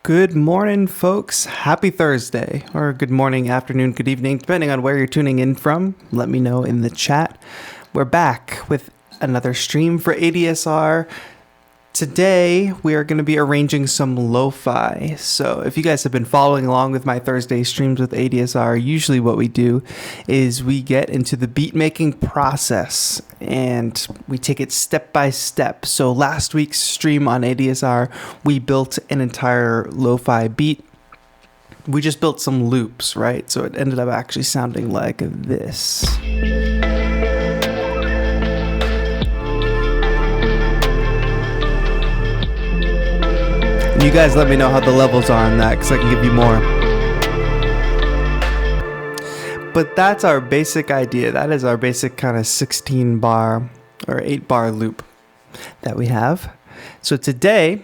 Good morning, folks. Happy Thursday, or good morning, afternoon, good evening, depending on where you're tuning in from. Let me know in the chat. We're back with another stream for ADSR. Today, we are going to be arranging some lo-fi. So if you guys have been following along with my Thursday streams with ADSR, usually what we do is we get into the beat making process and we take it step by step. So last week's stream on ADSR, we built an entire lo-fi beat. We just built some loops, right? So it ended up actually sounding like this. You guys let me know how the levels are on that because I can give you more. But that's our basic idea. That is our basic kind of 16 bar or 8 bar loop that we have. So today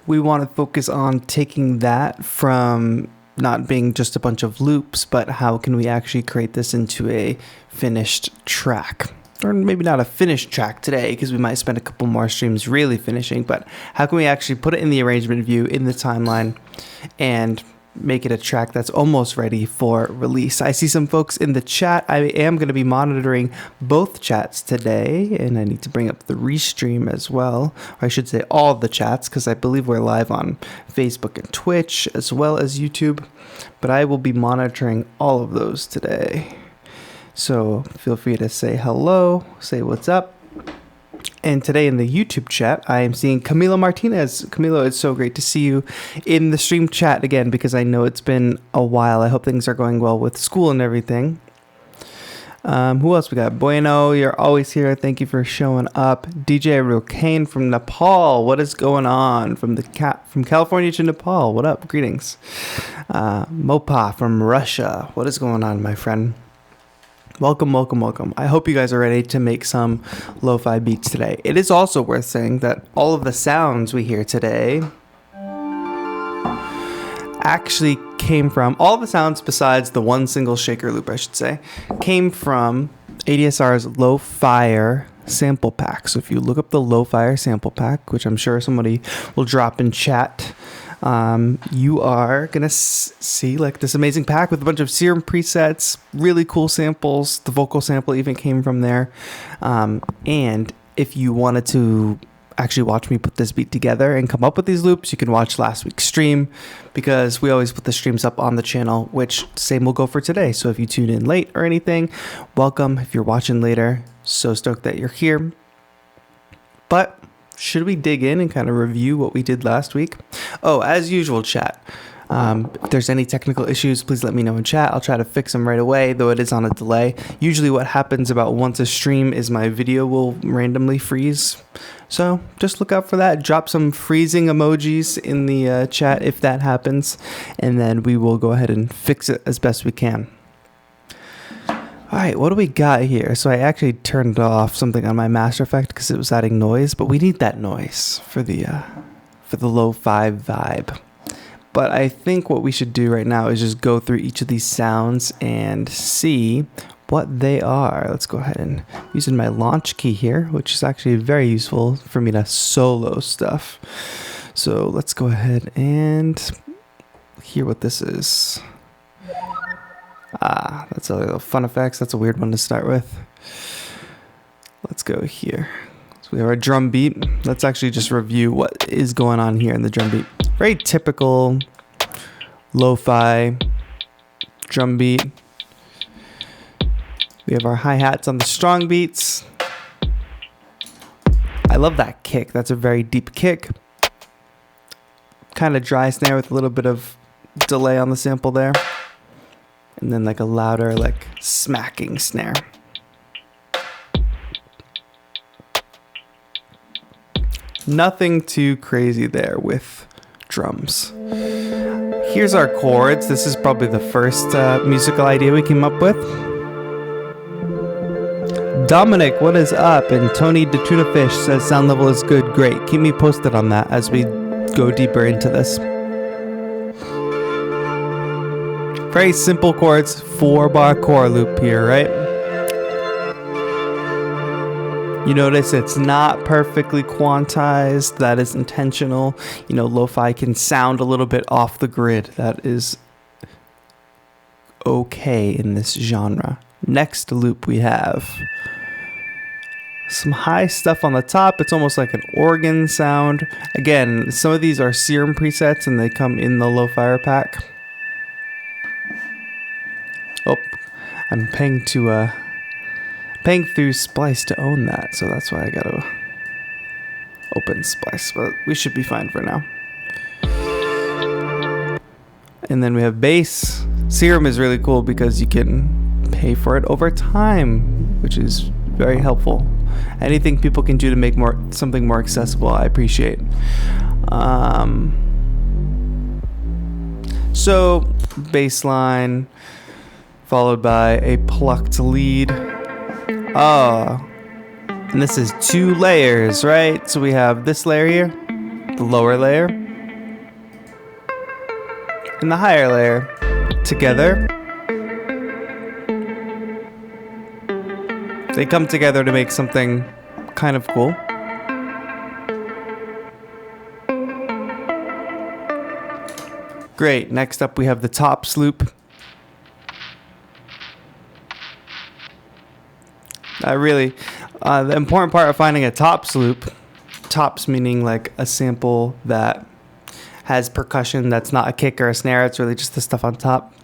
we want to focus on taking that from not being just a bunch of loops, but how can we actually create this into a finished track? Or maybe not a finished track today because we might spend a couple more streams really finishing, but how can we actually put it in the arrangement view in the timeline and make it a track that's almost ready for release? I see some folks in the chat. I am going to be monitoring both chats today, and I need to bring up the restream as well. Or I should say all the chats because I believe we're live on Facebook and Twitch as well as YouTube, but I will be monitoring all of those today. So feel free to say hello, say what's up. And today in the YouTube chat, I am seeing Camilo Martinez. Camilo, it's so great to see you in the stream chat again because I know it's been a while. I hope things are going well with school and everything. Who else we got? Bueno, you're always here. Thank you for showing up. DJ Rokane from Nepal. What is going on? From California to Nepal. What up? Greetings. Mopa from Russia. What is going on, my friend? Welcome, welcome, welcome. I hope you guys are ready to make some lo-fi beats today. It is also worth saying that all of the sounds we hear today actually came from, all the sounds besides the one single shaker loop, I should say, came from ADSR's Lo-Fire sample pack. So if you look up the Lo-Fire sample pack, which I'm sure somebody will drop in chat, you are gonna see like this amazing pack with a bunch of Serum presets, really cool samples. The vocal sample even came from there. And if you wanted to actually watch me put this beat together and come up with these loops, you can watch last week's stream because we always put the streams up on the channel, which same will go for today. So if you tune in late or anything, welcome. If you're watching later, so stoked that you're here. But should we dig in and kind of review what we did last week? Oh, as usual, chat. If there's any technical issues, please let me know in chat. I'll try to fix them right away, though it is on a delay. Usually what happens about once a stream is my video will randomly freeze. So just look out for that. Drop some freezing emojis in the chat if that happens, and then we will go ahead and fix it as best we can. All right, what do we got here? So I actually turned off something on my master effect because it was adding noise, but we need that noise for the lo-fi vibe. But I think what we should do right now is just go through each of these sounds and see what they are. Let's go ahead and using my launch key here, which is actually very useful for me to solo stuff. So let's go ahead and hear what this is. That's a little fun effects. That's a weird one to start with. Let's go here. So we have our drum beat. Let's actually just review what is going on here in the drum beat. Very typical lo-fi drum beat. We have our hi-hats on the strong beats. I love that kick. That's a very deep kick. Kind of dry snare with a little bit of delay on the sample there. And then like a louder, like smacking snare. Nothing too crazy there with drums. Here's our chords. This is probably the first musical idea we came up with. Dominic, what is up? And Tony the Tuna Fish says sound level is good. Great. Keep me posted on that as we go deeper into this. Very simple chords, 4-bar core loop here, right? You notice it's not perfectly quantized. That is intentional. You know, lo-fi can sound a little bit off the grid. That is okay in this genre. Next loop we have some high stuff on the top. It's almost like an organ sound. Again, some of these are Serum presets and they come in the lo-fi pack. Oh, I'm paying through Splice to own that, so that's why I gotta open Splice, but we should be fine for now. And then we have bass. Serum is really cool because you can pay for it over time, which is very helpful. Anything people can do to make something more accessible, I appreciate. So bass line followed by a plucked lead. And this is 2 layers, right? So we have this layer here, the lower layer, and the higher layer together. They come together to make something kind of cool. Great. Next up, we have the tops loop. The important part of finding a tops loop, tops meaning like a sample that has percussion that's not a kick or a snare, it's really just the stuff on top.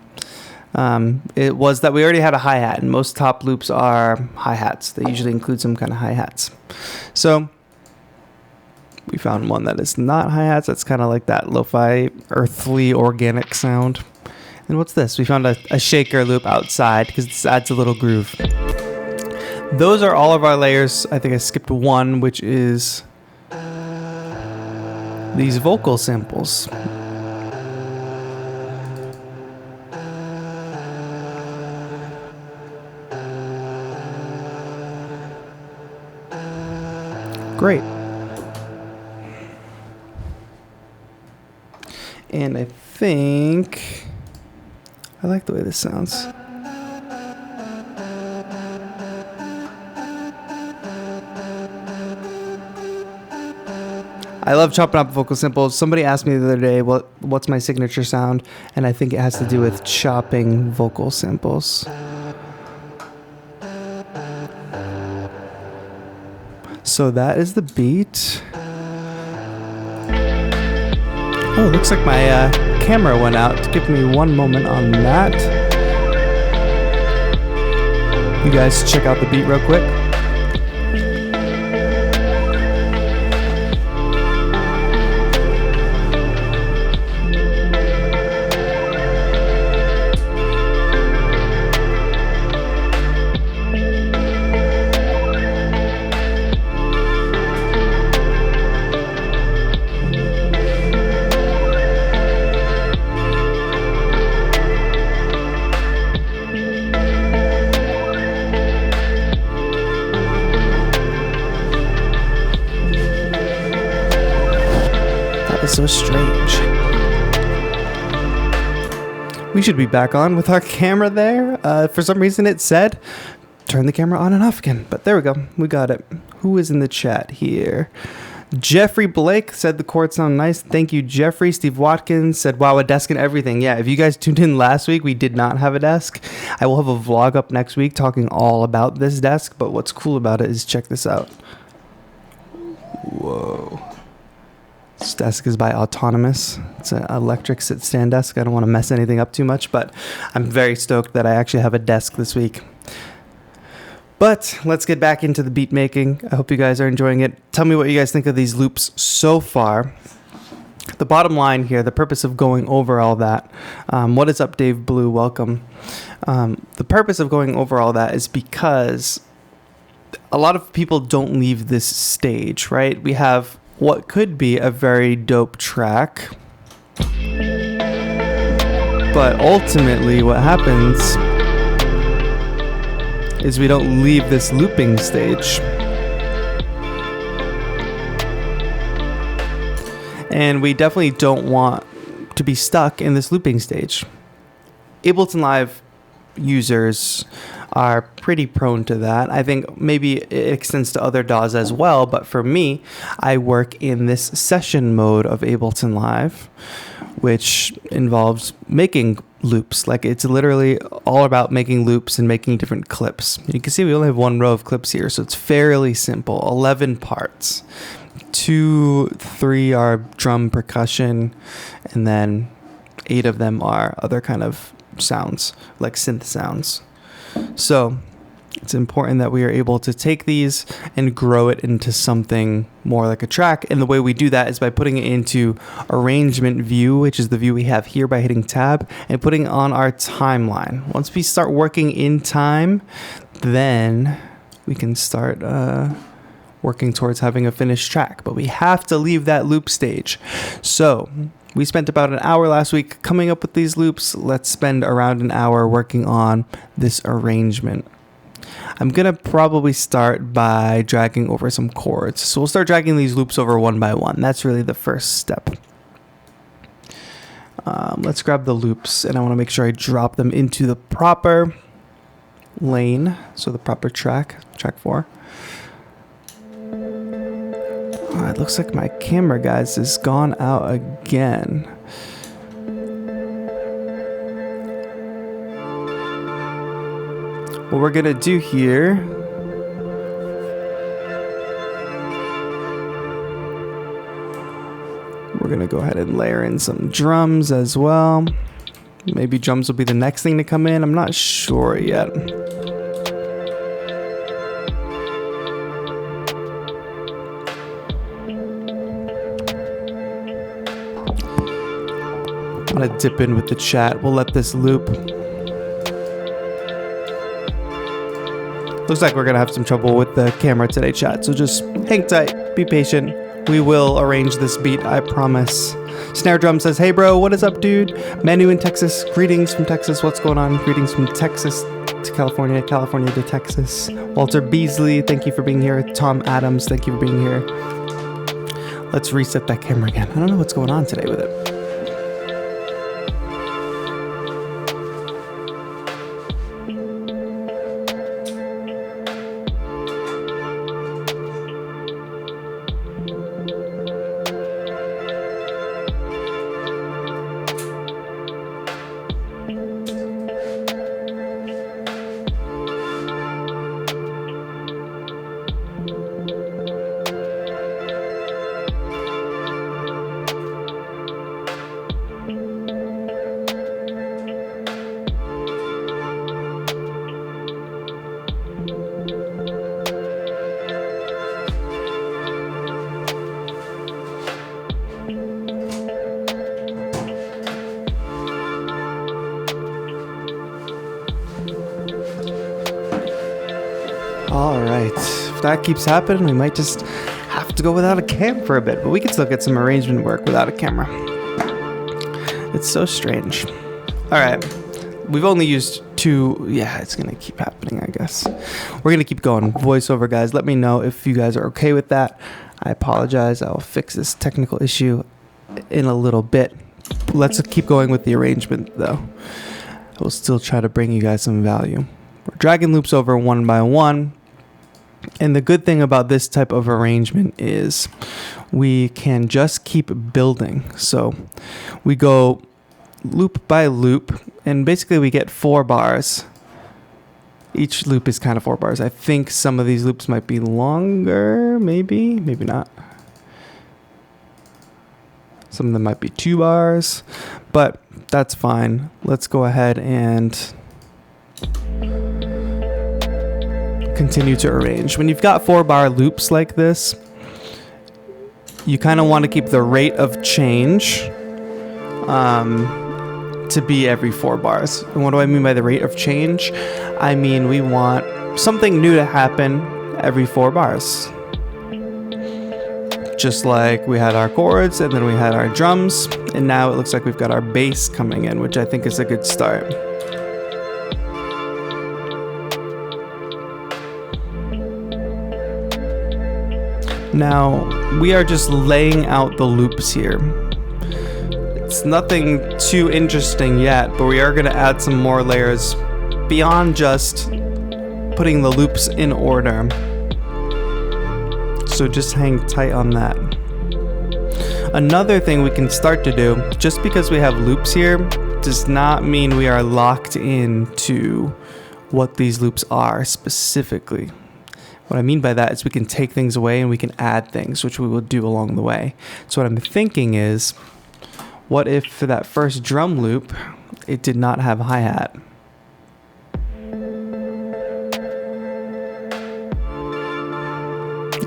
It was that we already had a hi-hat, and most top loops are hi-hats. They usually include some kind of hi-hats. So we found one that is not hi-hats. That's kind of like that lo-fi, earthly, organic sound. And what's this? We found a shaker loop outside because this adds a little groove. Those are all of our layers. I think I skipped one, which is these vocal samples. Great. And I think I like the way this sounds. I love chopping up vocal samples. Somebody asked me the other day, what's my signature sound? And I think it has to do with chopping vocal samples. So that is the beat. Oh, looks like my camera went out. Give me one moment on that. You guys check out the beat real quick. So strange. We should be back on with our camera there. For some reason it said turn the camera on and off again, but there we go. We got it. Who is in the chat here? Jeffrey Blake said the chords sound nice. Thank you, Jeffrey. Steve Watkins said, wow, a desk and everything. Yeah, if you guys tuned in last week, we did not have a desk. I will have a vlog up next week talking all about this desk, but what's cool about it is check this out. Whoa. This desk is by Autonomous. It's an electric sit-stand desk. I don't want to mess anything up too much, but I'm very stoked that I actually have a desk this week. But let's get back into the beat making. I hope you guys are enjoying it. Tell me what you guys think of these loops so far. The bottom line here, the purpose of going over all that. What is up, Dave Blue? Welcome. The purpose of going over all that is because a lot of people don't leave this stage, right? We have what could be a very dope track, but ultimately what happens is we don't leave this looping stage. And we definitely don't want to be stuck in this looping stage. Ableton Live users are pretty prone to that. I think maybe it extends to other DAWs as well, but for me, I work in this session mode of Ableton Live, which involves making loops. Like, it's literally all about making loops and making different clips. You can see we only have one row of clips here, so it's fairly simple. 11 parts. 2, 3 are drum percussion, and then 8 of them are other kind of sounds, like synth sounds. So it's important that we are able to take these and grow it into something more like a track. And the way we do that is by putting it into arrangement view, which is the view we have here, by hitting tab and putting it on our timeline. Once we start working in time, then we can start working towards having a finished track. But we have to leave that loop stage. So we spent about an hour last week coming up with these loops. Let's spend around an hour working on this arrangement. I'm going to probably start by dragging over some chords. So we'll start dragging these loops over one by one. That's really the first step. Let's grab the loops, and I want to make sure I drop them into the proper lane. So the proper track 4. It looks like my camera, guys, has gone out again. What we're gonna do here, we're gonna go ahead and layer in some drums as well. Maybe drums will be the next thing to come in. I'm not sure yet. I'm gonna dip in with the chat. We'll let this loop. Looks like we're gonna have some trouble with the camera today, chat. So just hang tight, be patient. We will arrange this beat, I promise. Snare Drum says, "Hey bro, what is up, dude? Manu in Texas, greetings from Texas. What's going on? Greetings from Texas to California, California to Texas." Walter Beasley, thank you for being here. Tom Adams, thank you for being here. Let's reset that camera again. I don't know what's going on today with it. Alright, if that keeps happening, we might just have to go without a cam for a bit, but we can still get some arrangement work without a camera. It's so strange. Alright, we've only used 2, yeah, it's gonna keep happening, I guess. We're gonna keep going. Voiceover, guys, let me know if you guys are okay with that. I apologize, I'll fix this technical issue in a little bit. Let's keep going with the arrangement, though. I will still try to bring you guys some value. We're dragging loops over one by one. And the good thing about this type of arrangement is we can just keep building. So we go loop by loop, and basically we get 4 bars. Each loop is kind of 4 bars. I think some of these loops might be longer, maybe not. Some of them might be 2 bars, but that's fine. Let's go ahead and continue to arrange. When you've got 4-bar loops like this, you kind of want to keep the rate of change to be every 4 bars. And what do I mean by the rate of change? I mean, we want something new to happen every 4 bars. Just like we had our chords, and then we had our drums, and now it looks like we've got our bass coming in, which I think is a good start. Now, we are just laying out the loops here. It's nothing too interesting yet, but we are going to add some more layers beyond just putting the loops in order. So just hang tight on that. Another thing we can start to do, just because we have loops here, does not mean we are locked into what these loops are specifically. What I mean by that is we can take things away and we can add things, which we will do along the way. So what I'm thinking is, what if for that first drum loop, it did not have hi-hat?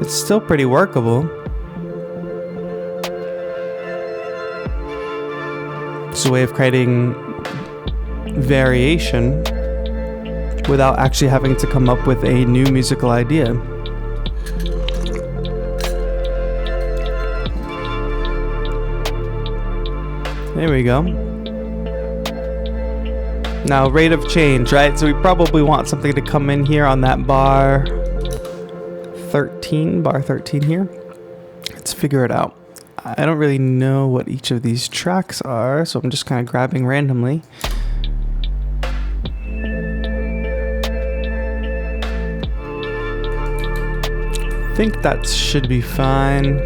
It's still pretty workable. It's a way of creating variation without actually having to come up with a new musical idea. There we go. Now, rate of change, right? So we probably want something to come in here on that bar 13 here. Let's figure it out. I don't really know what each of these tracks are, so I'm just kind of grabbing randomly. I think that should be fine.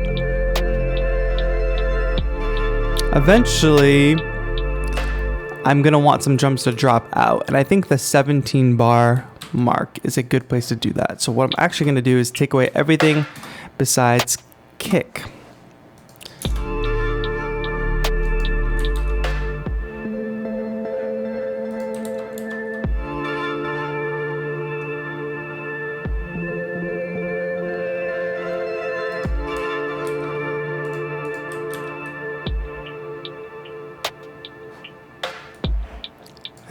Eventually, I'm gonna want some drums to drop out, and I think the 17 bar mark is a good place to do that. So what I'm actually gonna do is take away everything besides kick.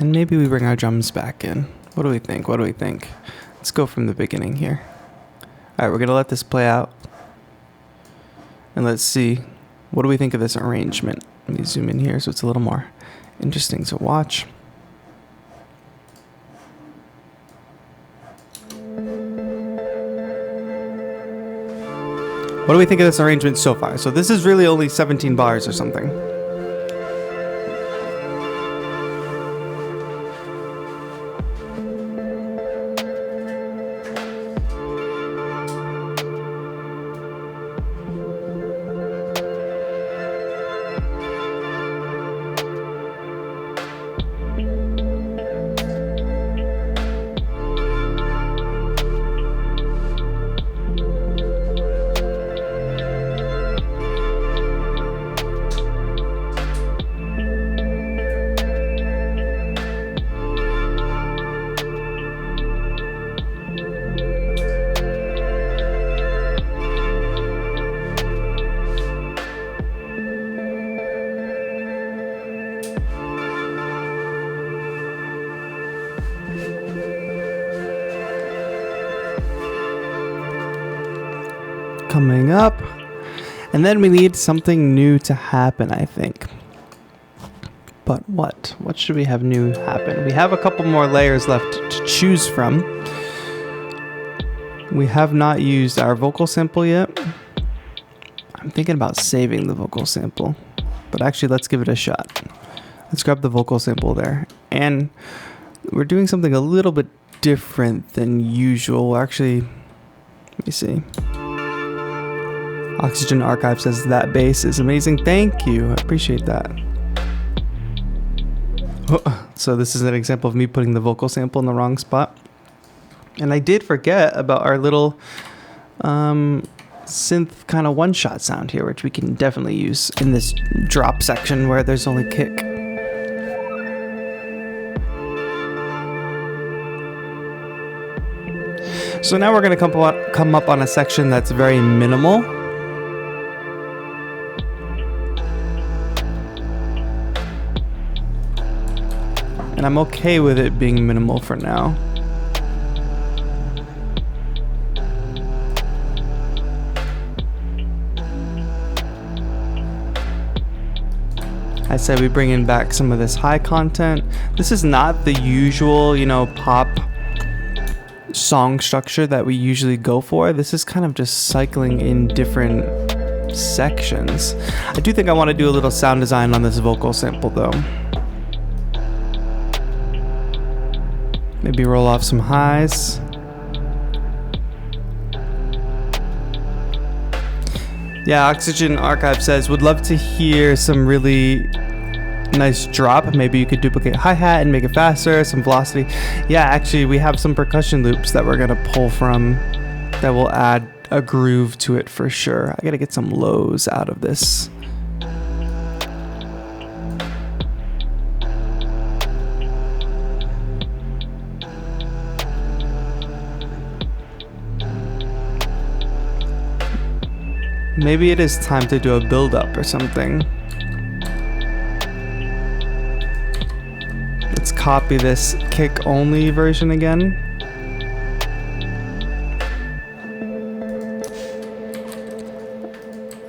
And maybe we bring our drums back in. What do we think? What do we think? Let's go from the beginning here. All right, we're gonna let this play out. And let's see, what do we think of this arrangement? Let me zoom in here so it's a little more interesting to watch. What do we think of this arrangement so far? So this is really only 17 bars or something. Coming up, and then we need something new to happen, I think. But what should we have new happen? We have a couple more layers left to choose from. We have not used our vocal sample yet. I'm thinking about saving the vocal sample, but actually let's give it a shot. Let's grab the vocal sample there, and we're doing something a little bit different than usual. Actually, let me see. Oxygen Archive says that bass is amazing. Thank you. I appreciate that. Oh, so this is an example of me putting the vocal sample in the wrong spot. And I did forget about our little synth kind of one-shot sound here, which we can definitely use in this drop section where there's only kick. So now we're going to come up on a section that's very minimal. And I'm okay with it being minimal for now. I said we bring in back some of this high content. This is not the usual, pop song structure that we usually go for. This is kind of just cycling in different sections. I do think I want to do a little sound design on this vocal sample though. Maybe roll off some highs. Yeah, Oxygen Archive says, would love to hear some really nice drop. Maybe you could duplicate hi-hat and make it faster, some velocity. Yeah, actually, we have some percussion loops that we're going to pull from that will add a groove to it for sure. I got to get some lows out of this. Maybe it is time to do a build-up or something. Let's copy this kick-only version again.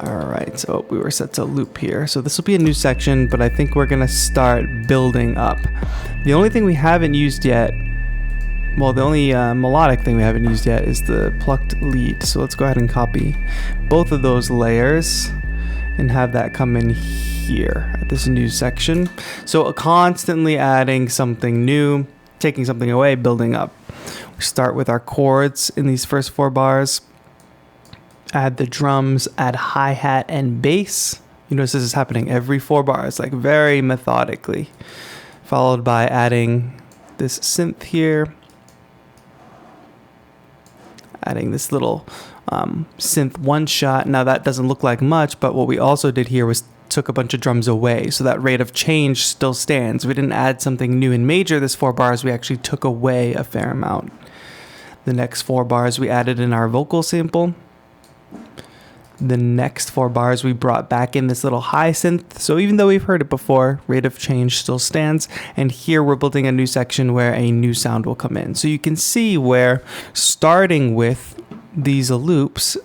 Alright, so we were set to loop here. So this will be a new section, but I think we're gonna start building up. The only thing we haven't used yet, well, the only melodic thing we haven't used yet is the plucked lead. So let's go ahead and copy both of those layers and have that come in here at this new section. So constantly adding something new, taking something away, building up. We start with our chords in these first 4 bars. Add the drums, add hi-hat and bass. You notice this is happening every 4 bars, like very methodically. Followed by adding this synth here. Adding this little synth one shot. Now that doesn't look like much, but what we also did here was took a bunch of drums away, so that rate of change still stands. We didn't add something new in major this 4 bars, we actually took away a fair amount. The next 4 bars we added in our vocal sample. The next 4 bars we brought back in this little high synth, so even though we've heard it before, rate of change still stands. And here we're building a new section where a new sound will come in. So you can see where starting with these loops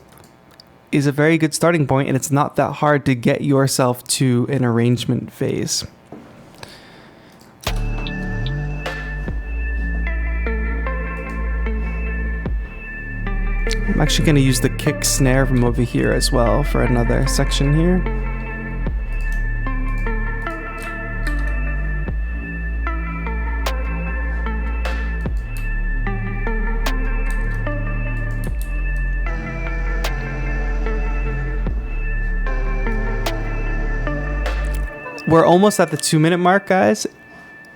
is a very good starting point, and it's not that hard to get yourself to an arrangement phase. I'm actually going to use the kick snare from over here as well for another section here. We're almost at the 2-minute mark, guys,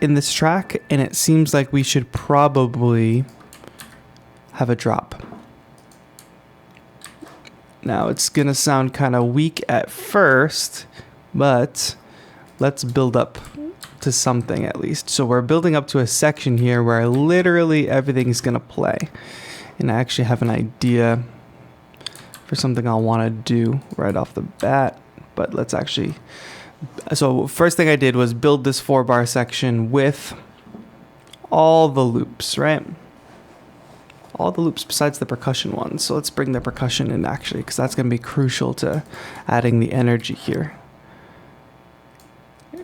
in this track, and it seems like we should probably have a drop. Now it's gonna sound kind of weak at first, but let's build up to something at least. So we're building up to a section here where literally everything's gonna play. And I actually have an idea for something I'll wanna do right off the bat, but let's actually, so first thing I did was build this 4-bar section with all the loops, right? All the loops besides the percussion ones. So let's bring the percussion in actually, because that's going to be crucial to adding the energy here.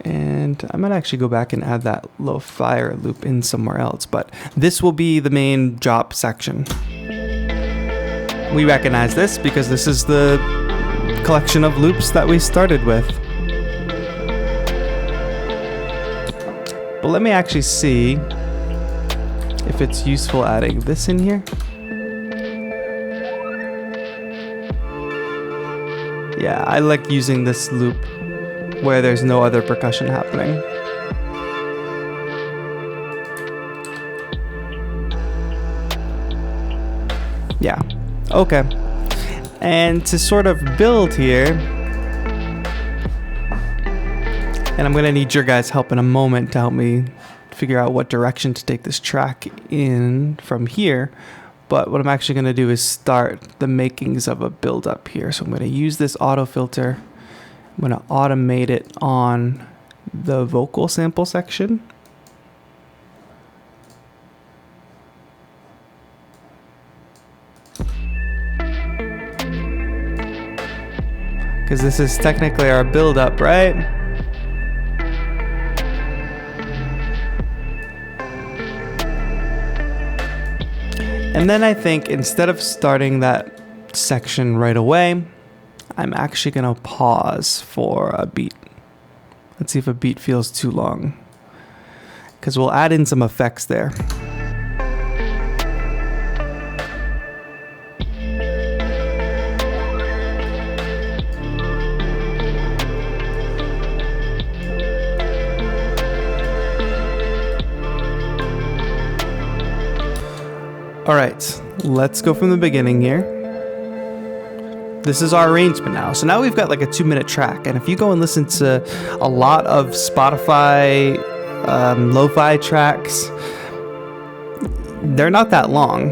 And I might actually go back and add that LOFI loop in somewhere else, but this will be the main drop section. We recognize this because this is the collection of loops that we started with. But let me actually see if it's useful adding this in here. Yeah, I like using this loop where there's no other percussion happening. Yeah, okay. And to sort of build here, and I'm gonna need your guys' help in a moment to help me figure out what direction to take this track in from here. But what I'm actually going to do is start the makings of a build up here. So I'm going to use this auto filter. I'm going to automate it on the vocal sample section. Because this is technically our build up, right? And then I think instead of starting that section right away, I'm actually going to pause for a beat. Let's see if a beat feels too long, because we'll add in some effects there. All right, let's go from the beginning here. This is our arrangement now. So now we've got like a 2-minute track. And if you go and listen to a lot of Spotify lo-fi tracks, they're not that long.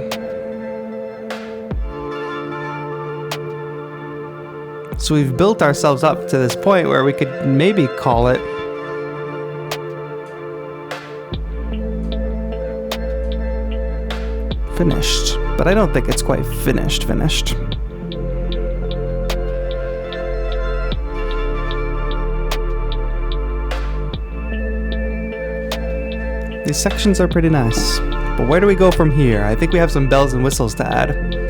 So we've built ourselves up to this point where we could maybe call it finished. But I don't think it's quite finished. These sections are pretty nice, but where do we go from here? I think we have some bells and whistles to add.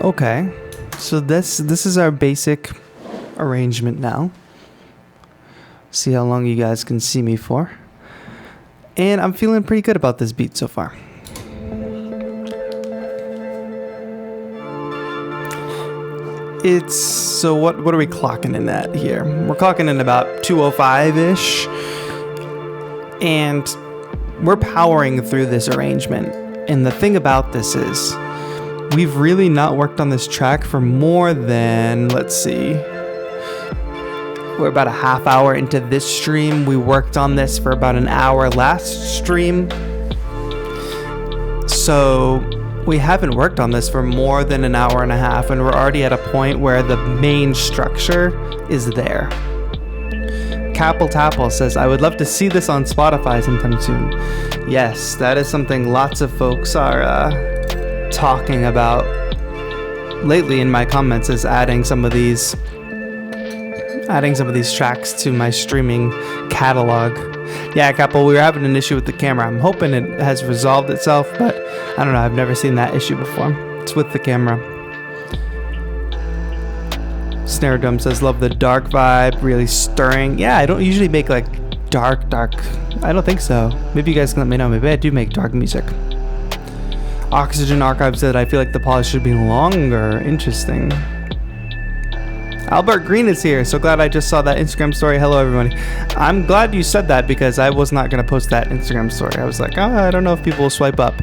Okay, so this is our basic arrangement now. See how long you guys can see me for. And I'm feeling pretty good about this beat so far. So what are we clocking in at here? We're clocking in about 205-ish. And we're powering through this arrangement. And the thing about this is, we've really not worked on this track for more than, let's see, we're about a half hour into this stream. We worked on this for about an hour last stream. So we haven't worked on this for more than an hour and a half, and we're already at a point where the main structure is there. Capple Tapple says, I would love to see this on Spotify sometime soon. Yes, that is something lots of folks are talking about lately in my comments, is adding some of these tracks to my streaming catalog. Yeah, Capel, we were having an issue with the camera. I'm hoping it has resolved itself, but I don't know, I've never seen that issue before. It's with the camera. Snare Drum says, love the dark vibe, really stirring. Yeah, I don't usually make like dark. I don't think so. Maybe you guys can let me know. Maybe I do make dark music. Oxygen Archive said, I feel like the pause should be longer. Interesting. Albert Green is here. So glad I just saw that Instagram story. Hello, everybody. I'm glad you said that because I was not going to post that Instagram story. I was like, I don't know if people will swipe up.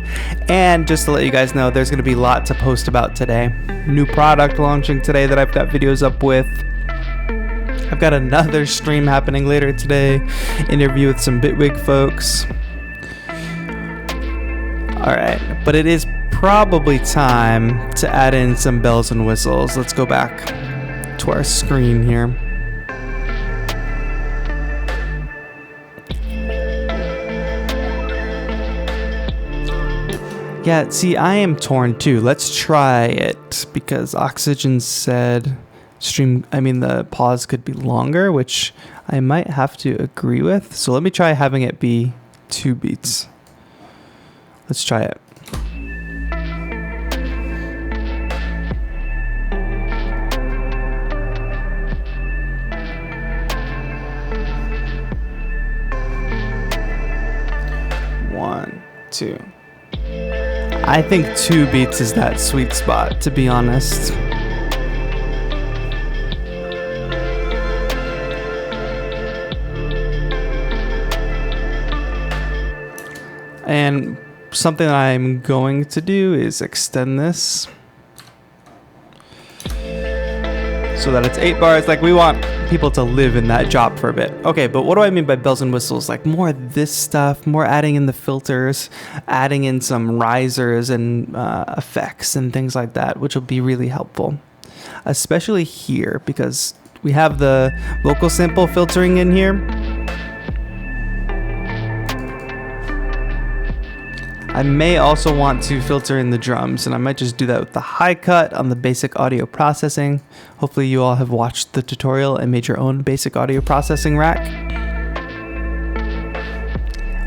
And just to let you guys know, there's going to be a lot to post about today. New product launching today that I've got videos up with. I've got another stream happening later today. Interview with some Bitwig folks. Alright, but it is probably time to add in some bells and whistles. Let's go back to our screen here. Yeah, see, I am torn too. Let's try it because Oxygen said the pause could be longer, which I might have to agree with. So let me try having it be 2 beats. Let's try it. One, two. I think 2 beats is that sweet spot, to be honest. And something I'm going to do is extend this so that it's 8 bars. Like, we want people to live in that drop for a bit. Okay, but what do I mean by bells and whistles? Like, more of this stuff, more adding in the filters, adding in some risers and effects and things like that, which will be really helpful, especially here because we have the vocal sample filtering in here. I may also want to filter in the drums, and I might just do that with the high cut on the basic audio processing. Hopefully you all have watched the tutorial and made your own basic audio processing rack.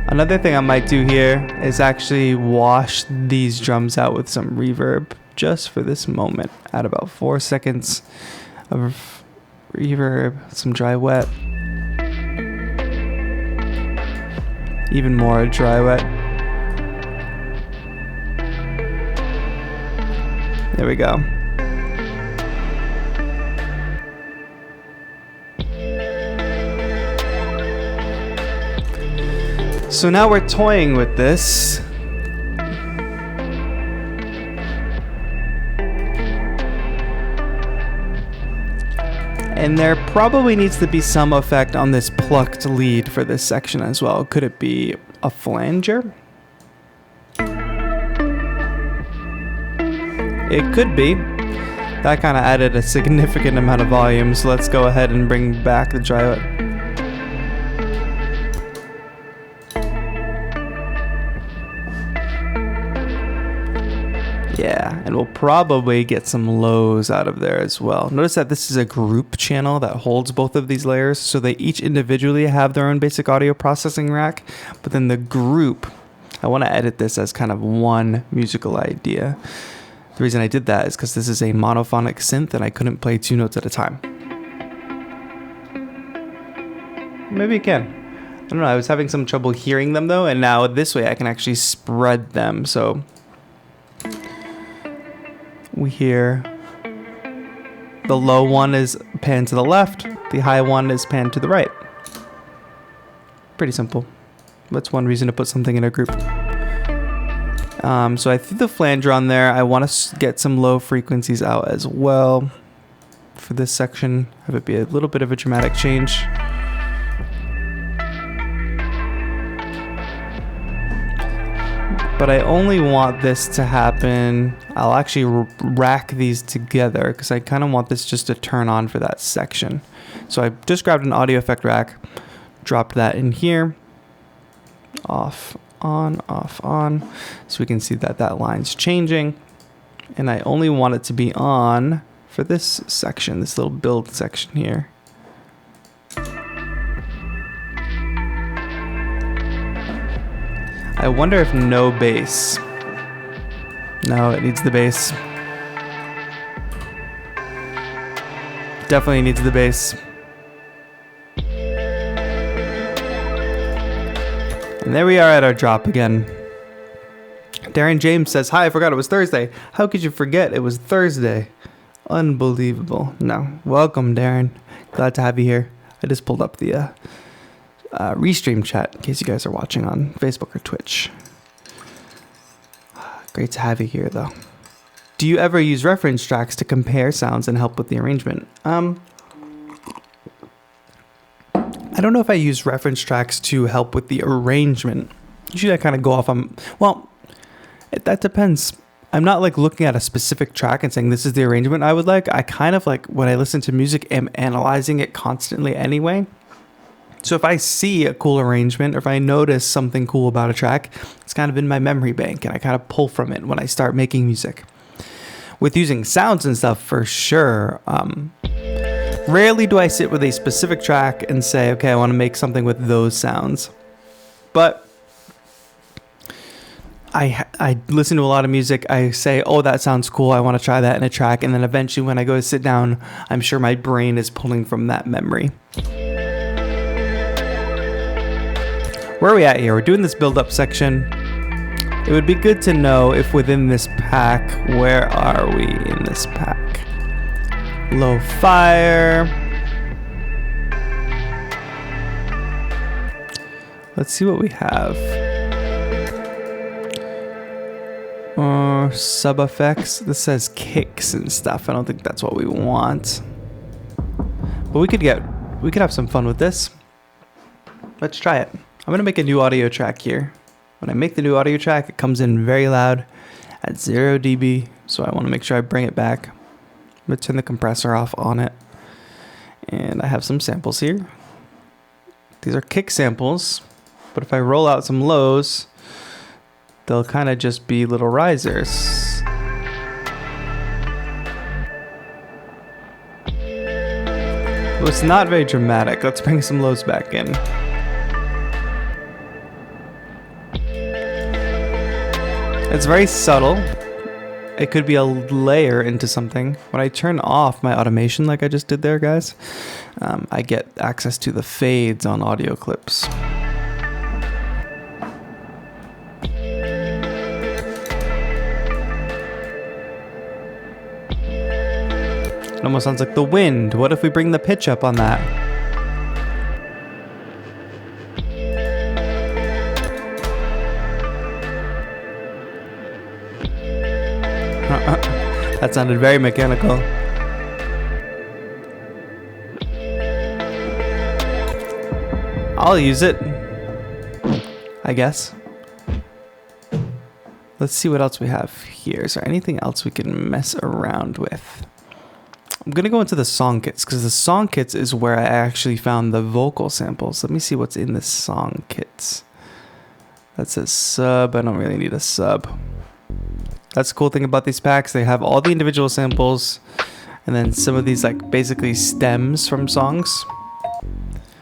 Another thing I might do here is actually wash these drums out with some reverb just for this moment. Add about 4 seconds of reverb, some dry wet, even more dry wet. There we go. So now we're toying with this. And there probably needs to be some effect on this plucked lead for this section as well. Could it be a flanger? It could be. That kind of added a significant amount of volume, so let's go ahead and bring back the dry wet. Yeah, and we'll probably get some lows out of there as well. Notice that this is a group channel that holds both of these layers, so they each individually have their own basic audio processing rack, but then the group, I want to edit this as kind of one musical idea. The reason I did that is because this is a monophonic synth and I couldn't play 2 notes at a time. Maybe you can. I don't know, I was having some trouble hearing them though, and now this way I can actually spread them. So we hear the low one is panned to the left, the high one is panned to the right. Pretty simple. That's one reason to put something in a group. So I threw the flanger on there. I want to get some low frequencies out as well for this section. Have it be a little bit of a dramatic change. But I only want this to happen. I'll actually rack these together because I kind of want this just to turn on for that section. So I just grabbed an audio effect rack, dropped that in here, off, on, off, on, so we can see that that line's changing. And I only want it to be on for this section, this little build section here. I wonder if no bass. No, it needs the bass. Definitely needs the bass. And there we are at our drop again. Darren James says, "Hi, I forgot it was Thursday." How could you forget it was Thursday? Unbelievable. No. Welcome, Darren. Glad to have you here. I just pulled up the restream chat in case you guys are watching on Facebook or Twitch. Great to have you here, though. Do you ever use reference tracks to compare sounds and help with the arrangement? I don't know if I use reference tracks to help with the arrangement. Usually I kind of go off on, well, that depends. I'm not like looking at a specific track and saying this is the arrangement I would like. I kind of like, when I listen to music, am analyzing it constantly anyway. So if I see a cool arrangement or if I notice something cool about a track, it's kind of in my memory bank and I kind of pull from it when I start making music. With using sounds and stuff, for sure, rarely do I sit with a specific track and say, okay, I want to make something with those sounds. But I listen to a lot of music. I say, oh, that sounds cool. I want to try that in a track. And then eventually when I go to sit down, I'm sure my brain is pulling from that memory. Where are we at here? We're doing this build-up section. It would be good to know if within this pack, where are we in this pack? Low fire. Let's see what we have. more sub effects. This says kicks and stuff. I don't think that's what we want. But we could have some fun with this. Let's try it. I'm gonna make a new audio track here. When I make the new audio track, it comes in very loud at 0 dB. So I want to make sure I bring it back. I'm gonna turn the compressor off on it. And I have some samples here. These are kick samples, but if I roll out some lows, they'll kind of just be little risers. Well, it's not very dramatic. Let's bring some lows back in. It's very subtle. It could be a layer into something. When I turn off my automation like I just did there, guys, I get access to the fades on audio clips. It almost sounds like the wind. What if we bring the pitch up on that? That sounded very mechanical. I'll use it, I guess. Let's see what else we have here. Is there anything else we can mess around with? I'm gonna go into the song kits because the song kits is where I actually found the vocal samples. Let me see what's in the song kits. That says sub. I don't really need a sub. That's the cool thing about these packs. They have all the individual samples and then some of these like basically stems from songs.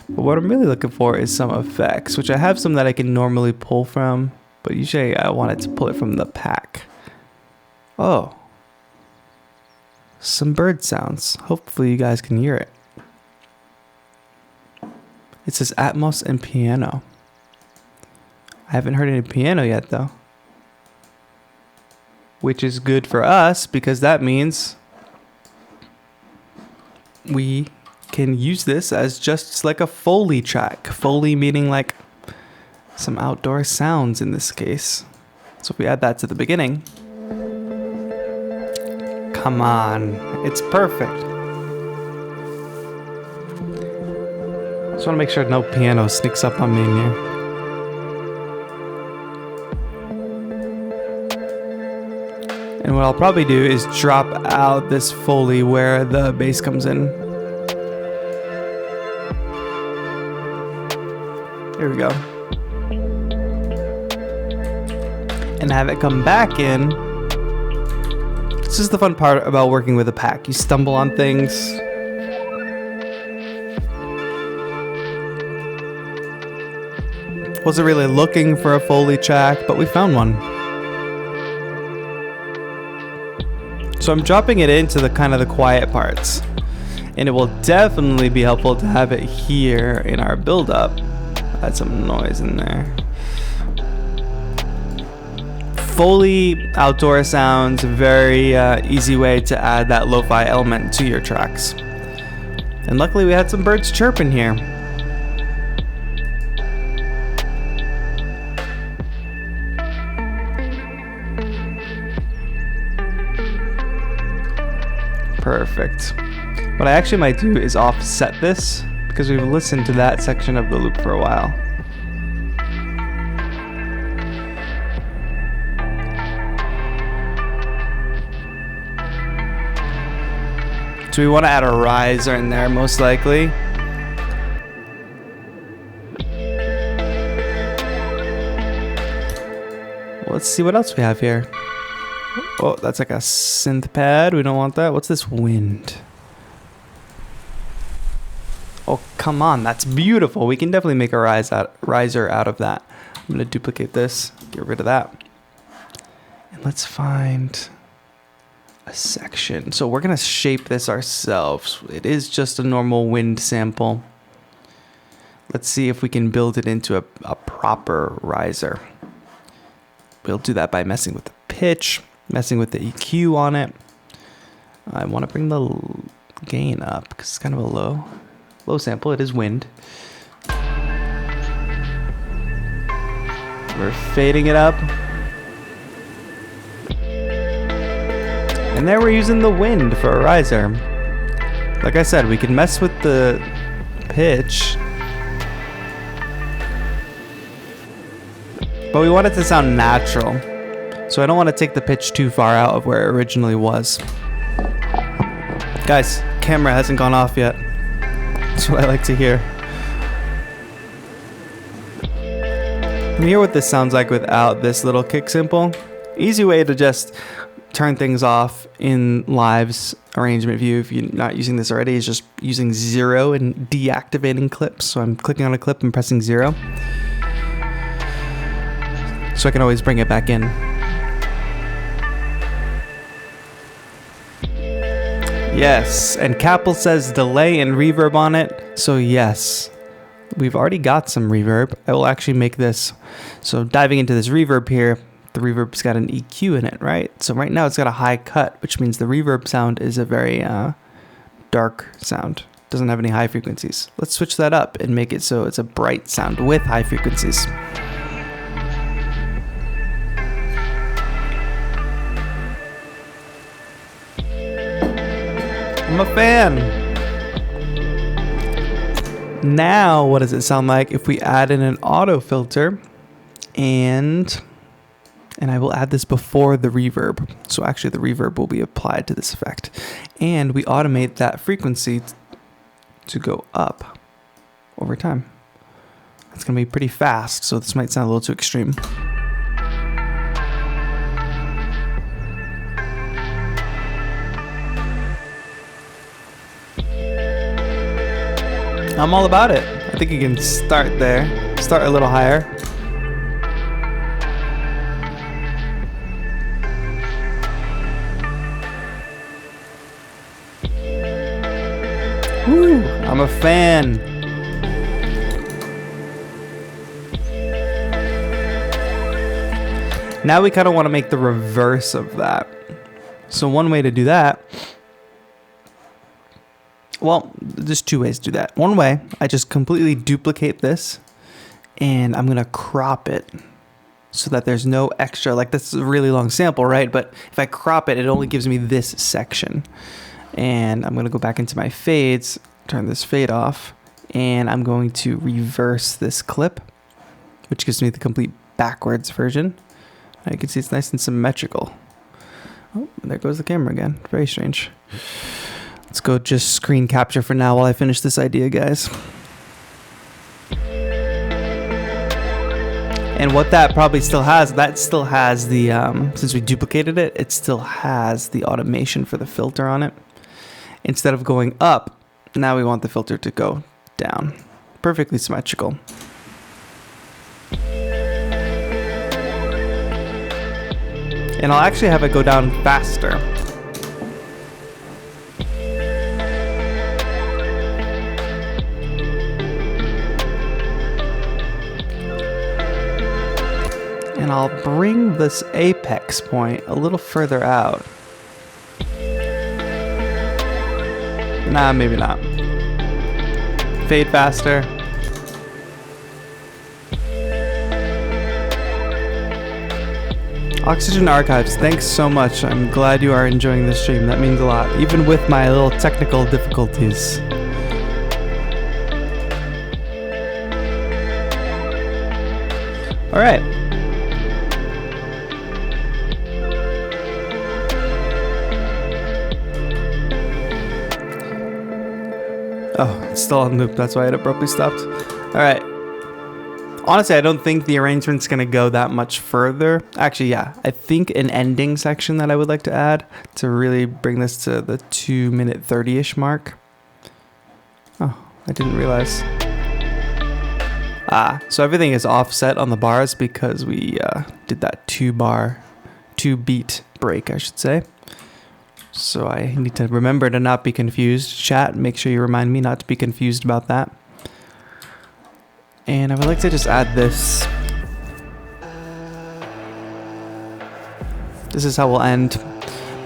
But what I'm really looking for is some effects, which I have some that I can normally pull from, but usually I wanted to pull it from the pack. Oh. Some bird sounds. Hopefully you guys can hear it. It says Atmos and piano. I haven't heard any piano yet though. Which is good for us because that means we can use this as just like a Foley track. Foley meaning like some outdoor sounds in this case. So if we add that to the beginning. Come on, it's perfect. Just want to make sure no piano sneaks up on me in here. And what I'll probably do is drop out this Foley where the bass comes in. Here we go. And have it come back in. This is the fun part about working with a pack. You stumble on things. Wasn't really looking for a Foley track, but we found one. So I'm dropping it into the kind of the quiet parts. And it will definitely be helpful to have it here in our build-up. Add some noise in there. Foley outdoor sounds, very easy way to add that lo-fi element to your tracks. And luckily we had some birds chirping here. Perfect. What I actually might do is offset this because we've listened to that section of the loop for a while. So we want to add a riser in there most likely. Let's see what else we have here. Oh, that's like a synth pad. We don't want that. What's this wind? Oh, come on. That's beautiful. We can definitely make a riser out of that. I'm going to duplicate this. Get rid of that. And let's find a section. So we're going to shape this ourselves. It is just a normal wind sample. Let's see if we can build it into a proper riser. We'll do that by messing with the pitch. Messing with the EQ on it. I want to bring the gain up because it's kind of a low sample. It is wind. We're fading it up. And there we're using the wind for a riser. Like I said, we can mess with the pitch, but we want it to sound natural. So I don't want to take the pitch too far out of where it originally was. Guys, camera hasn't gone off yet. That's what I like to hear. Let me hear what this sounds like without this little kick cymbal. Easy way to just turn things off in Live's arrangement view, if you're not using this already, is just using 0 and deactivating clips. So I'm clicking on a clip and pressing 0. So I can always bring it back in. Yes, and Capel says delay and reverb on it. So yes, we've already got some reverb. I will actually make this. So diving into this reverb here, the reverb's got an EQ in it, right? So right now it's got a high cut, which means the reverb sound is a very dark sound. Doesn't have any high frequencies. Let's switch that up and make it so it's a bright sound with high frequencies. I'm a fan. Now, what does it sound like if we add in an auto filter and I will add this before the reverb. So actually the reverb will be applied to this effect. And we automate that frequency to go up over time. It's gonna be pretty fast, so this might sound a little too extreme. I'm all about it. I think you can start there. Start a little higher. Woo, I'm a fan. Now we kind of want to make the reverse of that. So one way to do that, well, there's two ways to do that. One way, I just completely duplicate this and I'm going to crop it so that there's no extra, like this is a really long sample, right? But if I crop it, it only gives me this section. And I'm going to go back into my fades, turn this fade off, and I'm going to reverse this clip, which gives me the complete backwards version. Now you can see it's nice and symmetrical. Oh, there goes the camera again. Very strange. Let's go just screen capture for now while I finish this idea, guys. And what that probably still has, that still has the, since we duplicated it, it still has the automation for the filter on it. Instead of going up, now we want the filter to go down. Perfectly symmetrical. And I'll actually have it go down faster. And I'll bring this apex point a little further out. Nah, maybe not. Fade faster. Oxygen Archives, thanks so much. I'm glad you are enjoying the stream. That means a lot, even with my little technical difficulties. All right. Oh, it's still on loop. That's why it abruptly stopped. All right. Honestly, I don't think the arrangement's going to go that much further. Actually, yeah. I think an ending section that I would like to add to really bring this to the 2-minute 30-ish mark. Oh, I didn't realize. So everything is offset on the bars because we did that 2-beat break, I should say. So I need to remember to not be confused. Chat, make sure you remind me not to be confused about that. And I would like to just add this. This is how we'll end.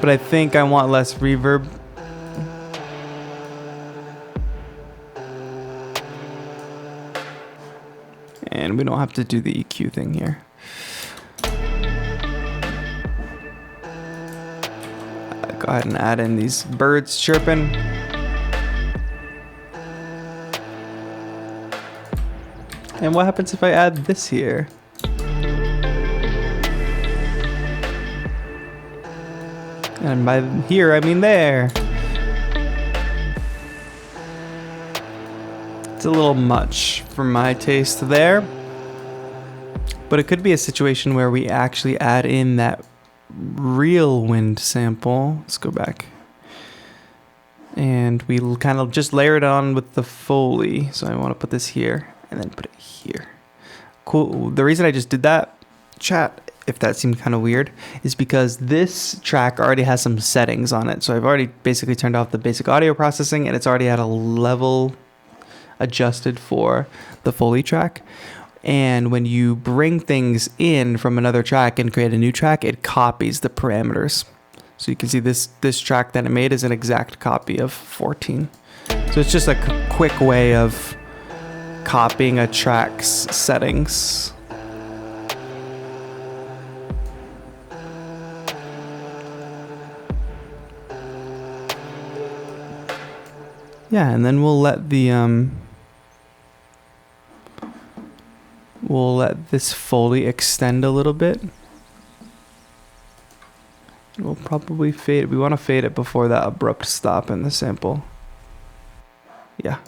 But I think I want less reverb. And we don't have to do the EQ thing here. ahead and add in these birds chirping. And what happens if I add this here? And by here, I mean there. It's a little much for my taste there. But it could be a situation where we actually add in that real wind sample. Let's go back. And we'll kind of just layer it on with the Foley. So I want to put this here and then put it here. Cool. The reason I just did that, chat, if that seemed kind of weird, is because this track already has some settings on it. So I've already basically turned off the basic audio processing, and it's already at a level adjusted for the Foley track. And when you bring things in from another track and create a new track, it copies the parameters. So you can see this track that it made is an exact copy of 14. So it's just a quick way of copying a track's settings. Yeah, and then we'll let this Foley extend a little bit. We'll probably fade it. We want to fade it before that abrupt stop in the sample. Yeah.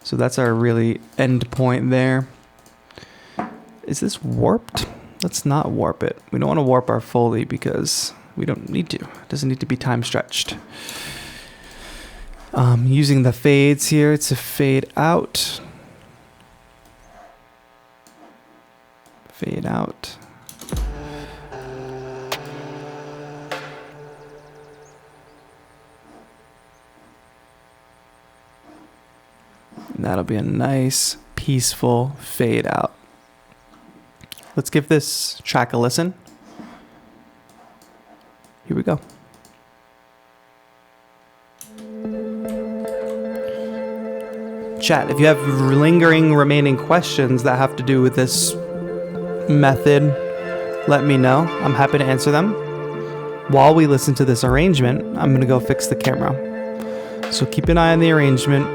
So that's our really end point there. Is this warped? Let's not warp it. We don't want to warp our Foley because we don't need to. It doesn't need to be time stretched. Using the fades here to fade out. Fade out. And that'll be a nice, peaceful fade out. Let's give this track a listen. Here we go. Chat, if you have lingering remaining questions that have to do with this method, let me know. I'm happy to answer them. While we listen to this arrangement, I'm going to go fix the camera. So keep an eye on the arrangement.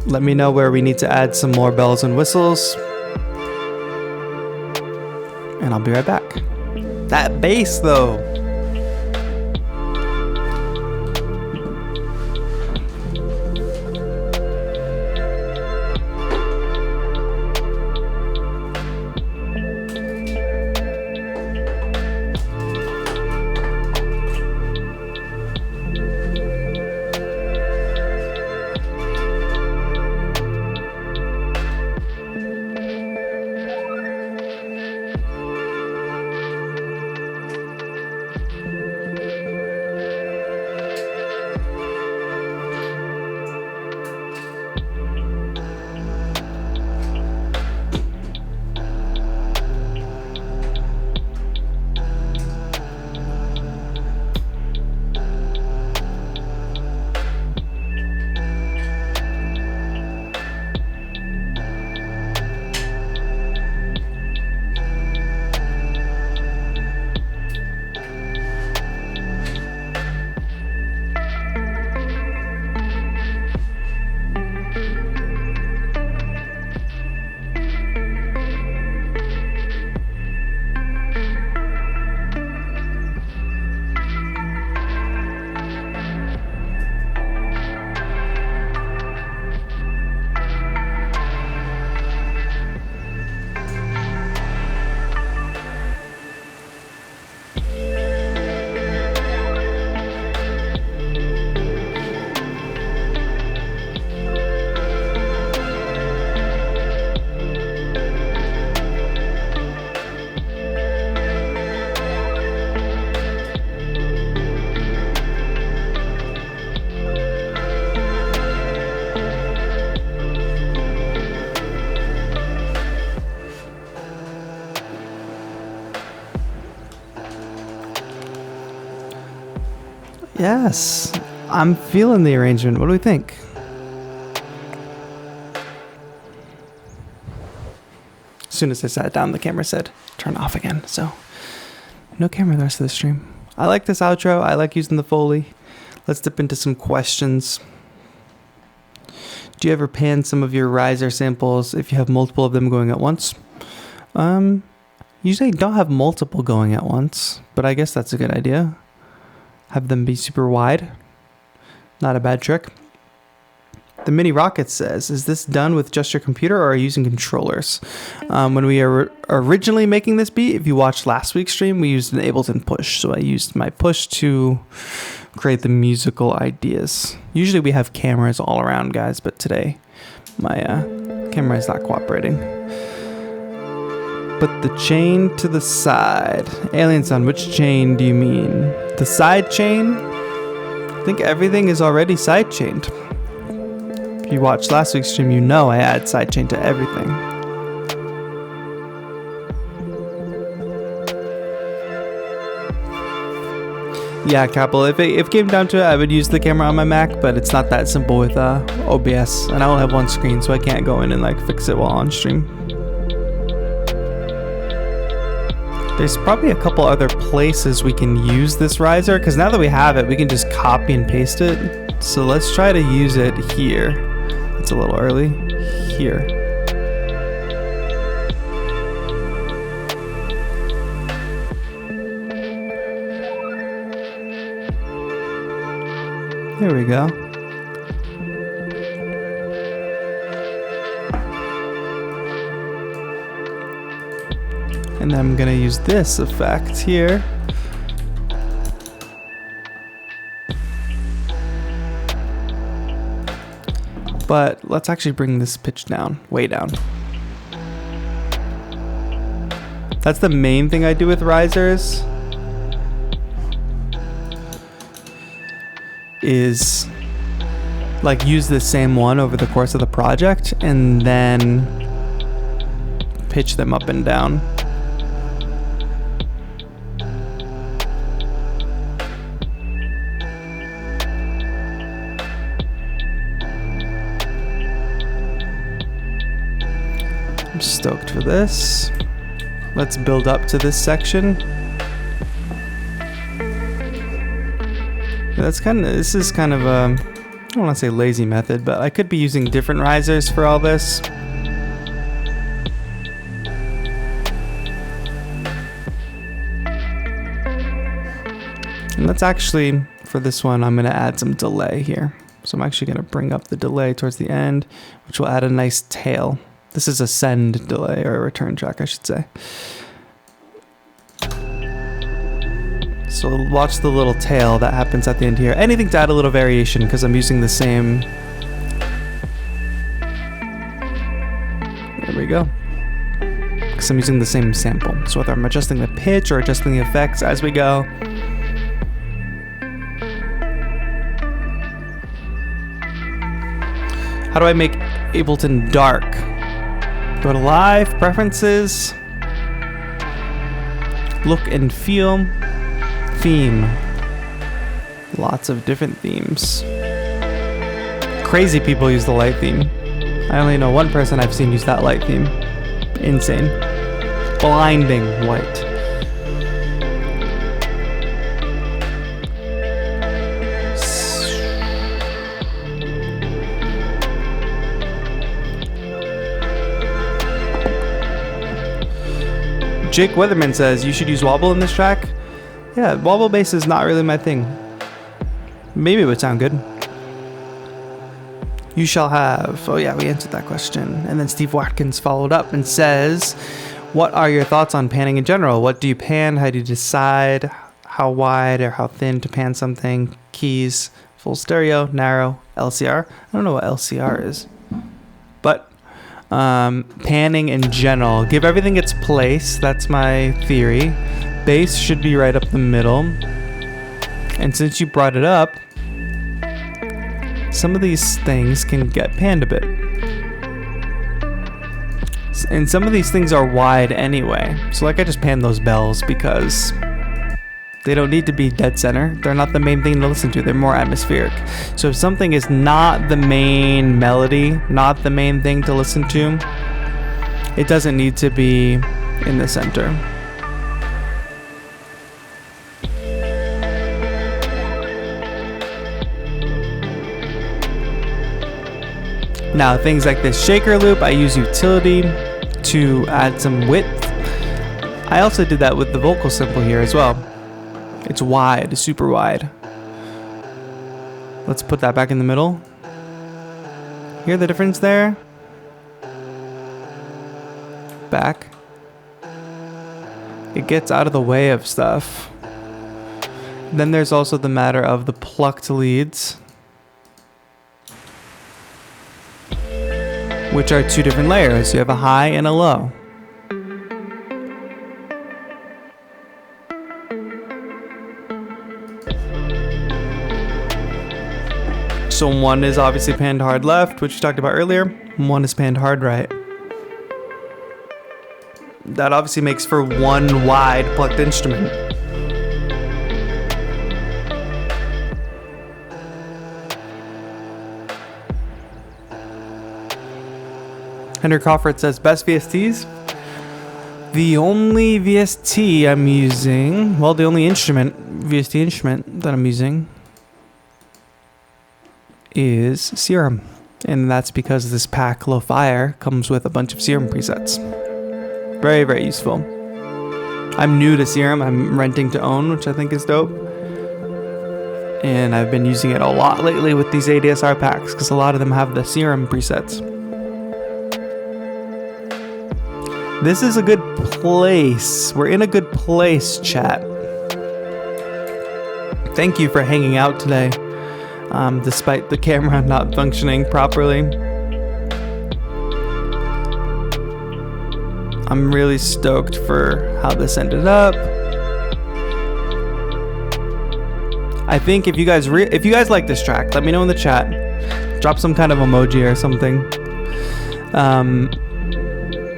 Let me know where we need to add some more bells and whistles. And I'll be right back. That bass though. Yes, I'm feeling the arrangement. What do we think? As soon as I sat down, the camera said, turn off again. So no camera the rest of the stream. I like this outro. I like using the Foley. Let's dip into some questions. Do you ever pan some of your riser samples if you have multiple of them going at once? Usually don't have multiple going at once, but I guess that's a good idea. Have them be super wide. Not a bad trick. The Mini Rocket says, is this done with just your computer or are you using controllers? When we are originally making this beat, if you watched last week's stream, we used an Ableton push. So I used my push to create the musical ideas. Usually we have cameras all around, guys, but today my camera is not cooperating. Put the chain to the side. Alien Sun, which chain do you mean? The side chain? I think everything is already side chained. If you watched last week's stream, you know I add sidechain to everything. Yeah, Capital, if it came down to it, I would use the camera on my Mac, but it's not that simple with OBS, and I only have one screen, so I can't go in and like fix it while on stream. There's probably a couple other places we can use this riser, because now that we have it, we can just copy and paste it. So let's try to use it here. It's a little early. Here. There we go. And then I'm gonna use this effect here. But let's actually bring this pitch down, way down. That's the main thing I do with risers. Is like use the same one over the course of the project and then pitch them up and down. I'm stoked for this. Let's build up to this section. This is kind of a, I don't want to say lazy method, but I could be using different risers for all this. And let's actually, for this one, I'm going to add some delay here. So I'm actually going to bring up the delay towards the end, which will add a nice tail. This is a send delay, or a return track, I should say. So watch the little tail that happens at the end here. Anything to add a little variation, because I'm using the same. There we go. Because I'm using the same sample. So whether I'm adjusting the pitch or adjusting the effects as we go. How do I make Ableton dark? Go to Live, Preferences, Look and Feel. Theme. Lots of different themes. Crazy people use the light theme. I only know one person I've seen use that light theme. Insane. Blinding white. Jake Weatherman says you should use wobble in this track. Yeah, wobble bass is not really my thing. Maybe it would sound good. You shall have. Oh yeah, we answered that question. And then Steve Watkins followed up and says, what are your thoughts on panning in general? What do you pan? How do you decide how wide or how thin to pan something? Keys, full stereo, narrow, LCR. I don't know what LCR is. But panning in general. Give everything its place. That's my theory. Bass should be right up the middle. And since you brought it up, some of these things can get panned a bit. And some of these things are wide anyway. So like I just pan those bells because they don't need to be dead center. They're not the main thing to listen to. They're more atmospheric. So if something is not the main melody, not the main thing to listen to, it doesn't need to be in the center. Now, things like this shaker loop, I use utility to add some width. I also did that with the vocal sample here as well. It's wide, super wide. Let's put that back in the middle. Hear the difference there? Back. It gets out of the way of stuff. Then there's also the matter of the plucked leads, which are two different layers. You have a high and a low. So one is obviously panned hard left, which we talked about earlier. One is panned hard right. That obviously makes for one wide plucked instrument. Henry Crawford says, best VSTs? The only VST I'm using, well, the only VST instrument that I'm using is Serum. And that's because this pack LOFI comes with a bunch of Serum presets. Very, very useful. I'm new to Serum. I'm renting to own, which I think is dope. And I've been using it a lot lately with these ADSR packs because a lot of them have the Serum presets. This is a good place. We're in a good place, chat. Thank you for hanging out today, despite the camera not functioning properly. I'm really stoked for how this ended up. I think if you guys like this track, let me know in the chat. Drop some kind of emoji or something.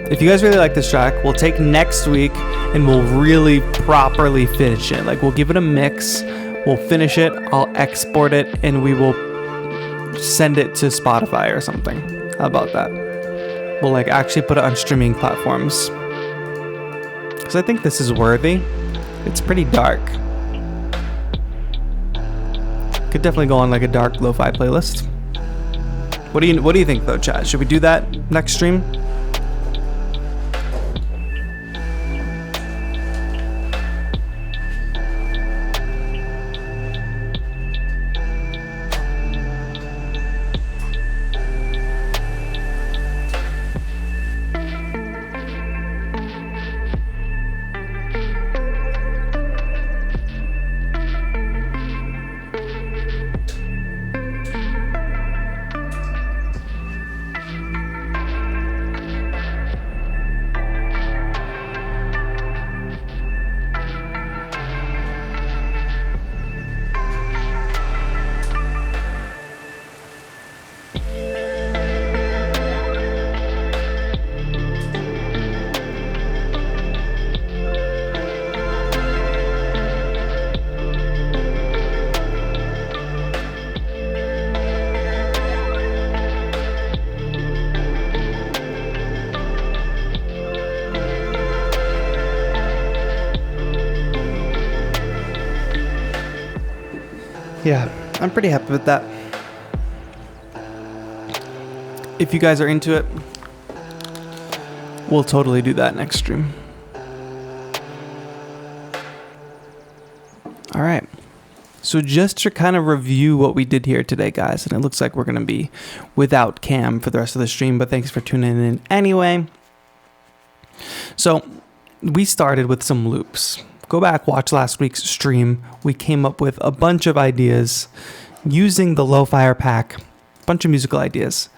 If you guys really like this track, we'll take next week and we'll really properly finish it. Like, we'll give it a mix, we'll finish it, I'll export it, and we will send it to Spotify or something. How about that? We'll like actually put it on streaming platforms. Because I think this is worthy. It's pretty dark. Could definitely go on like a dark lo-fi playlist. What do you think though, chat? Should we do that next stream? Yeah, I'm pretty happy with that. If you guys are into it, we'll totally do that next stream. All right. So just to kind of review what we did here today, guys, and it looks like we're going to be without Cam for the rest of the stream, but thanks for tuning in anyway. So we started with some loops. Go back, watch last week's stream. We came up with a bunch of ideas using the LOFI pack, a bunch of musical ideas.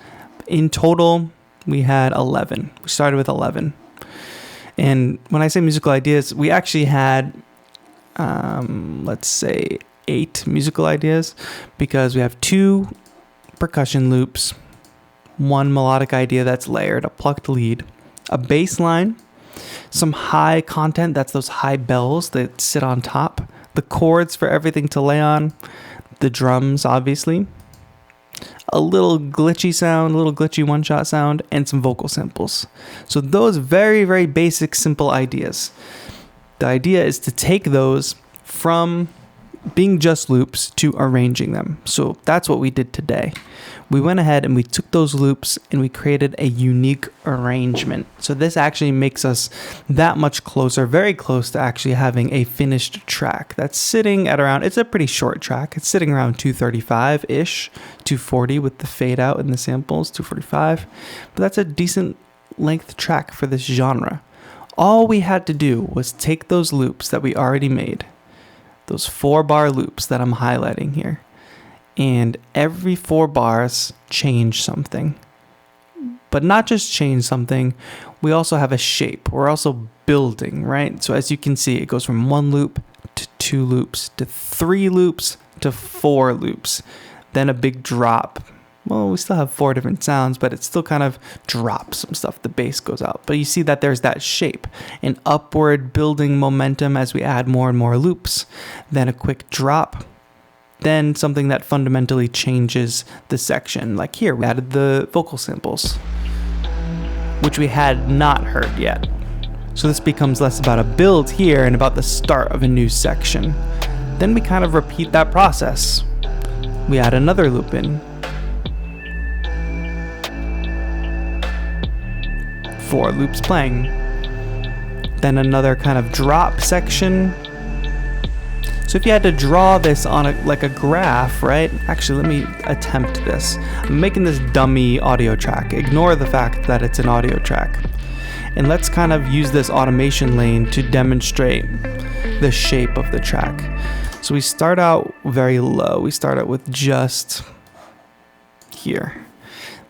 In total, we had 11. We started with 11. And when I say musical ideas, we actually had, let's say, 8 musical ideas, because we have 2 percussion loops, 1 melodic idea that's layered, a plucked lead, a bass line, some high content, that's those high bells that sit on top, the chords for everything to lay on, the drums, obviously, a little glitchy sound, a little glitchy one-shot sound, and some vocal samples. So those very, very basic, simple ideas. The idea is to take those from being just loops to arranging them. So that's what we did today. We went ahead and we took those loops and we created a unique arrangement. So this actually makes us that much closer, very close to actually having a finished track that's sitting at around, it's a pretty short track. It's sitting around 235-ish, 240 with the fade out and the samples, 245. But that's a decent length track for this genre. All we had to do was take those loops that we already made, those 4-bar loops that I'm highlighting here, and every 4 bars change something. But not just change something, we also have a shape. We're also building, right? So as you can see, it goes from 1 loop to 2 loops to 3 loops to 4 loops. Then a big drop. Well, we still have 4 different sounds, but it still kind of drops some stuff. The bass goes out. But you see that there's that shape, an upward building momentum as we add more and more loops. Then a quick drop. Then something that fundamentally changes the section. Like here, we added the vocal samples, which we had not heard yet. So this becomes less about a build here and about the start of a new section. Then we kind of repeat that process. We add another loop in. 4 loops playing. Then another kind of drop section. So if you had to draw this on like a graph, right? Actually, let me attempt this. I'm making this dummy audio track. Ignore the fact that it's an audio track. And let's kind of use this automation lane to demonstrate the shape of the track. So we start out very low. We start out with just here.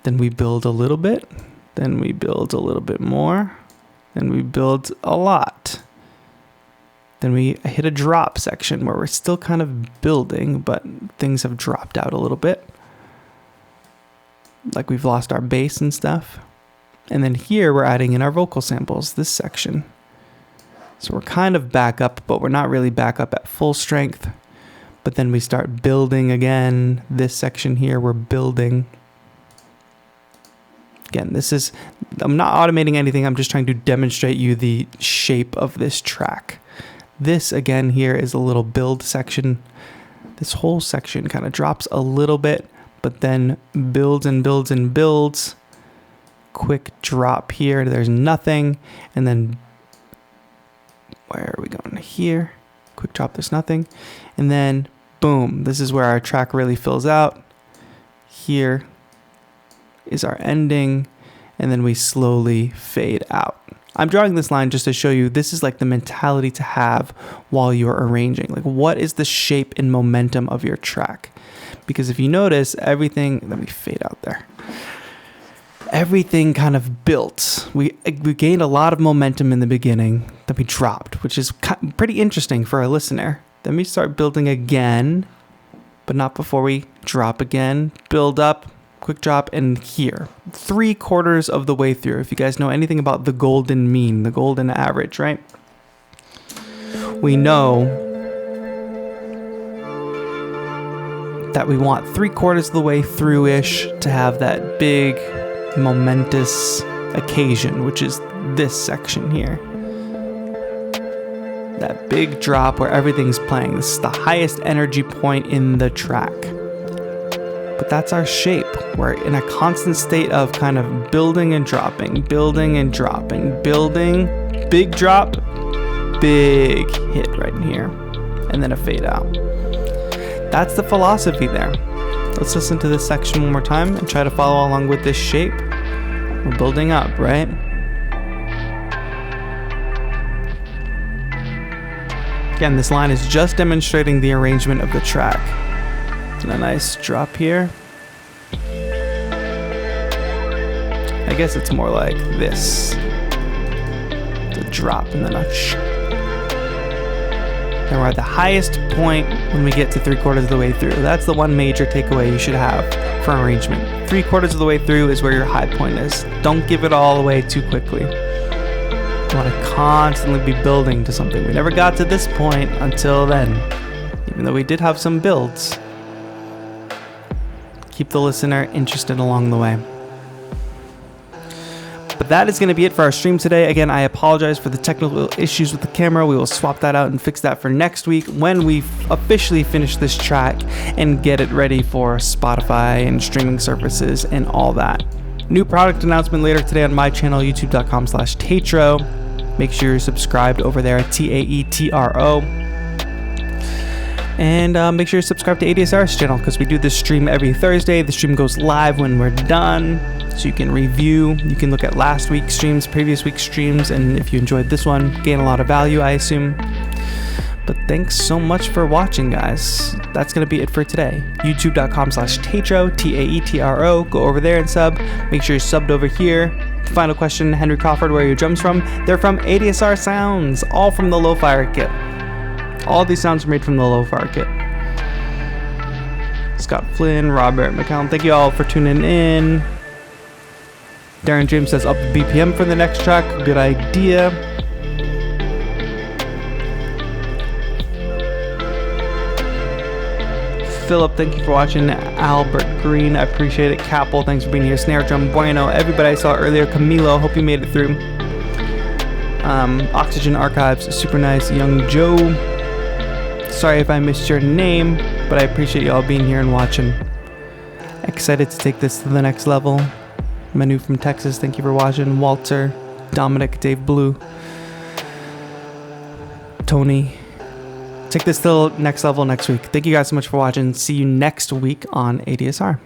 Then we build a little bit. Then we build a little bit more. Then we build a lot. Then we hit a drop section where we're still kind of building, but things have dropped out a little bit. Like we've lost our bass and stuff. And then here we're adding in our vocal samples, this section. So we're kind of back up, but we're not really back up at full strength. But then we start building again. This section here, we're building. Again, I'm not automating anything. I'm just trying to demonstrate you the shape of this track. This again here is a little build section. This whole section kind of drops a little bit, but then builds and builds and builds. Quick drop here. There's nothing. And then where are we going? Here. Quick drop. There's nothing. And then boom. This is where our track really fills out. Here is our ending, and then we slowly fade out. I'm drawing this line just to show you this is like the mentality to have while you're arranging. Like, what is the shape and momentum of your track? Because if you notice, everything, let me fade out there. Everything kind of built. We gained a lot of momentum in the beginning, then we dropped, which is pretty interesting for a listener. Then we start building again, but not before we drop again, build up, quick drop, and here 3/4 of the way through. If you guys know anything about the golden mean, the golden average, right? We know that we want 3/4 of the way through-ish to have that big momentous occasion, which is this section here. That big drop where everything's playing. This is the highest energy point in the track. But that's our shape. We're in a constant state of kind of building and dropping, building and dropping, building, big drop, big hit right in here, and then a fade out. That's the philosophy there. Let's listen to this section one more time and try to follow along with this shape. We're building up, right? Again, this line is just demonstrating the arrangement of the track. And a nice drop here. I guess it's more like this. The drop and then a and we're at the highest point when we get to 3/4 of the way through. That's the one major takeaway you should have for arrangement. 3/4 of the way through is where your high point is. Don't give it all away too quickly. You want to constantly be building to something. We never got to this point until then, even though we did have some builds. Keep the listener interested along the way. But that is going to be it for our stream today. Again, I apologize for the technical issues with the camera. We will swap that out and fix that for next week when we officially finish this track and get it ready for Spotify and streaming services and all that. New product announcement later today on my channel, youtube.com/Taetro. Make sure you're subscribed over there at Taetro. And make sure you subscribe to ADSR's channel because we do this stream every Thursday. The stream goes live when we're done, so you can review. You can look at last week's streams, previous week's streams, and if you enjoyed this one, gain a lot of value, I assume. But thanks so much for watching, guys. That's going to be it for today. youtube.com/Taetro, Taetro. Go over there and sub. Make sure you're subbed over here. Final question, Henry Crawford, where are your drums from? They're from ADSR Sounds, all from the LOFI kit. All these sounds are made from the LOFI kit. Scott Flynn, Robert McCallum, thank you all for tuning in. Darren James says up the BPM for the next track. Good idea. Philip, thank you for watching. Albert Green, I appreciate it. Capel, thanks for being here. Snare Drum, Bueno, everybody I saw earlier. Camilo, hope you made it through. Oxygen Archives, super nice. Young Joe, sorry if I missed your name, but I appreciate y'all being here and watching. Excited to take this to the next level. Manu from Texas, thank you for watching. Walter, Dominic, Dave Blue, Tony. Take this to the next level next week. Thank you guys so much for watching. See you next week on ADSR.